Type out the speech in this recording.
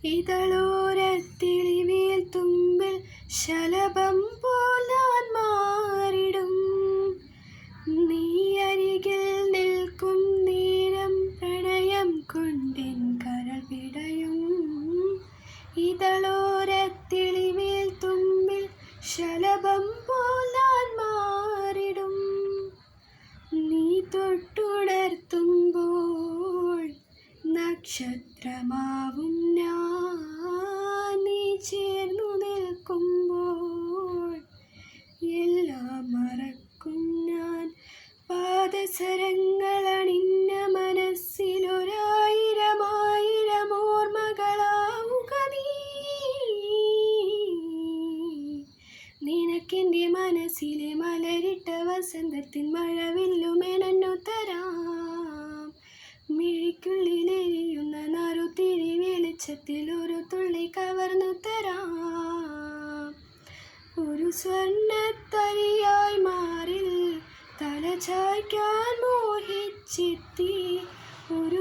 ഇതളോരത്തിളിവേൽ തുമ്പിൽ ശലഭം പോലാൻ മാറിടും. നീ അരികിൽ നിൽക്കും നേരം പ്രണയം കൊണ്ടെൻ കരൾ പിടയും. ഇതളോരത്തിളിവേൽ തുമ്പിൽ ശലഭം പോലാൻ മാറിടും. നീ തൊട്ടുണർത്തുമ്പോൾ നക്ഷത്രമാവും ഞാൻ. നീ ചേർന്നു നിൽക്കുമ്പോൾ എല്ലാം മറക്കും ഞാൻ. പാദസരങ്ങളണിഞ്ഞ മനസ്സിലൊരായിരമായിരം ഓർമ്മകളാവുക നീ. നിനക്കെൻ്റെ മനസ്സിലെ മലരിട്ട വസന്തത്തിൻ മഴവില്ലുമെനഞ്ഞു തരാം. മിഴിക്കുള്ളിലെരിയുന്ന നറുതിരി വെളിച്ചത്തിൽ ഒരു തുള്ളി കവർന്നു തരാം. ഒരു സ്വർണ്ണത്തരിയായി മാറിൽ തലചായ്ക്കാൻ മോഹിച്ചെത്തി. ഒരു